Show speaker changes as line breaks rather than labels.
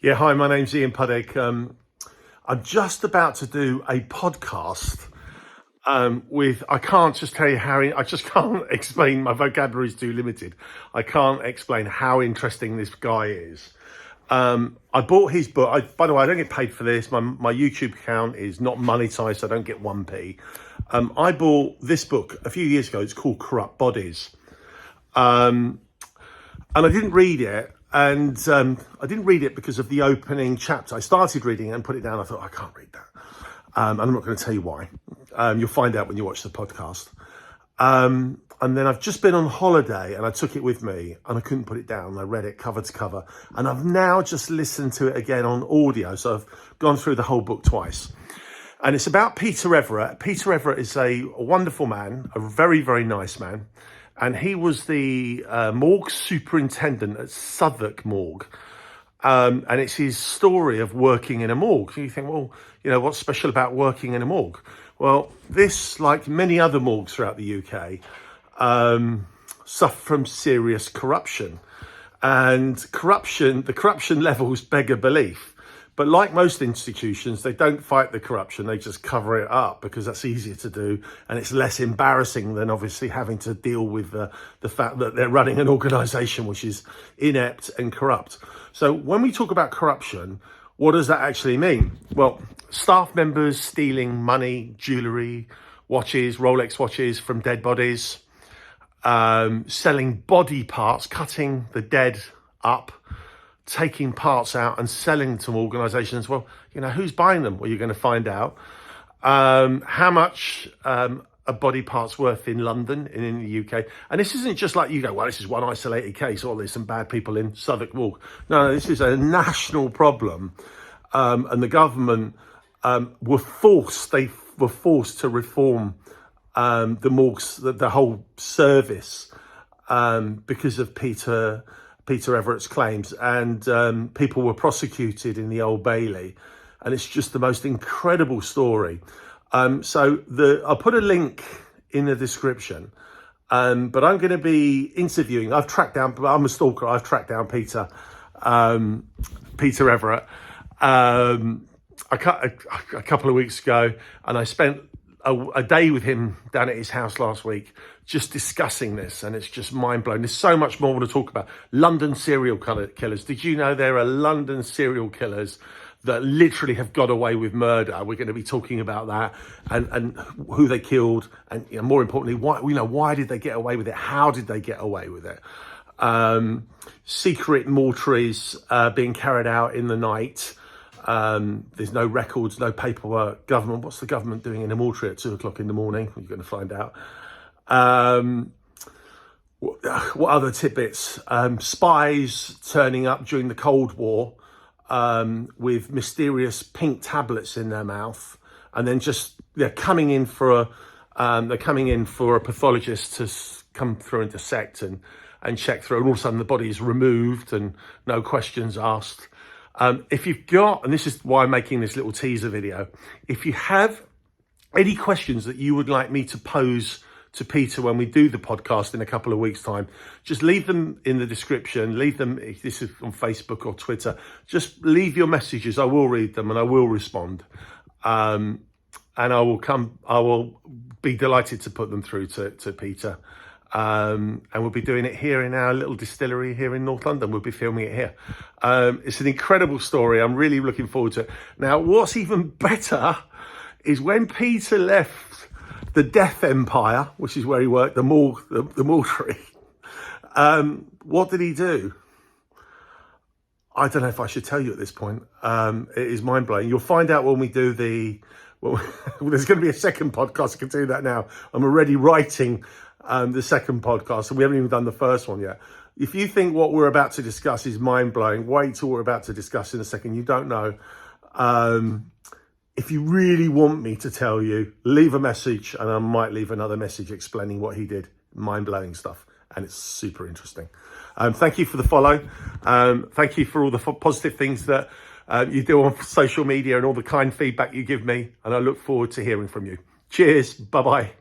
Yeah, hi, my name's Ian Puddick. I'm just about to do a podcast I can't just tell you I just can't explain, my vocabulary is too limited. I can't explain how interesting this guy is. I bought his book. By the way, I don't get paid for this. My YouTube account is not monetized, so I don't get 1p. I bought this book a few years ago. It's called Corrupt Bodies. And I didn't read it. And I didn't read it because of the opening chapter. I started reading it and put it down. I thought, I can't read that. And I'm not going to tell you why. You'll find out when you watch the podcast. And then I've just been on holiday and I took it with me and I couldn't put it down. I read it cover to cover. And I've now just listened to it again on audio. So I've gone through the whole book twice. And it's about Peter Everett. Peter Everett is a wonderful man, a very, very nice man. And he was the morgue superintendent at Southwark morgue. And it's his story of working in a morgue. So you think, well, you know, what's special about working in a morgue? Well, this, like many other morgues throughout the UK, suffer from serious corruption. And the corruption levels beggar belief. But like most institutions, they don't fight the corruption. They just cover it up because that's easier to do. And it's less embarrassing than obviously having to deal with the fact that they're running an organisation which is inept and corrupt. So when we talk about corruption, what does that actually mean? Well, staff members stealing money, jewellery, watches, Rolex watches from dead bodies, selling body parts, cutting the dead up, taking parts out and selling to organisations. Well, you know, who's buying them? Well, you're going to find out. How much a body part's worth in London and in the UK. And this isn't just like you go, well, this is one isolated case, or there's some bad people in Southwark morgue. No, this is a national problem. And the government were forced to reform the morgues, the whole service, because of Peter Everett's claims, and people were prosecuted in the Old Bailey, and it's just the most incredible story. So I'll put a link in the description, but I'm going to be interviewing. I'm a stalker. I've tracked down Peter Everett a couple of weeks ago, and I spent a day with him down at his house last week, just discussing this, and it's just mind-blowing. There's so much more to talk about. London serial killers. Did you know there are London serial killers that literally have got away with murder? We're going to be talking about that and who they killed, and you know, more importantly, why did they get away with it? How did they get away with it? Secret mortuaries being carried out in the night. There's no records, no paperwork. Government, what's the government doing in a mortuary at 2 o'clock in the morning? You're going to find out. What other tidbits? Spies turning up during the Cold War with mysterious pink tablets in their mouth, and then they're coming in for a pathologist to come through and dissect and check through, and all of a sudden the body is removed and no questions asked. If you've got, and this is why I'm making this little teaser video, if you have any questions that you would like me to pose to Peter when we do the podcast in a couple of weeks' time, just leave them in the description. Leave them, if this is on Facebook or Twitter, just leave your messages. I will read them and I will respond. And I will be delighted to put them through to Peter. And we'll be doing it here in our little distillery here in North London. We'll be filming it here. It's an incredible story. I'm really looking forward to it. Now, what's even better is when Peter left the Death Empire, which is where he worked, the mortuary, what did he do? I don't know if I should tell you at this point. It is mind-blowing. You'll find out when we do there's going to be a second podcast. I can do that now. I'm already writing the second podcast, and we haven't even done the first one yet. If you think what we're about to discuss is mind-blowing, wait till we're about to discuss in a second. You don't know. If you really want me to tell you, leave a message, and I might leave another message explaining what he did. Mind-blowing stuff, and it's super interesting. Thank you for the follow. Thank you for all the positive things that you do on social media and all the kind feedback you give me, and I look forward to hearing from you. Cheers. Bye-bye.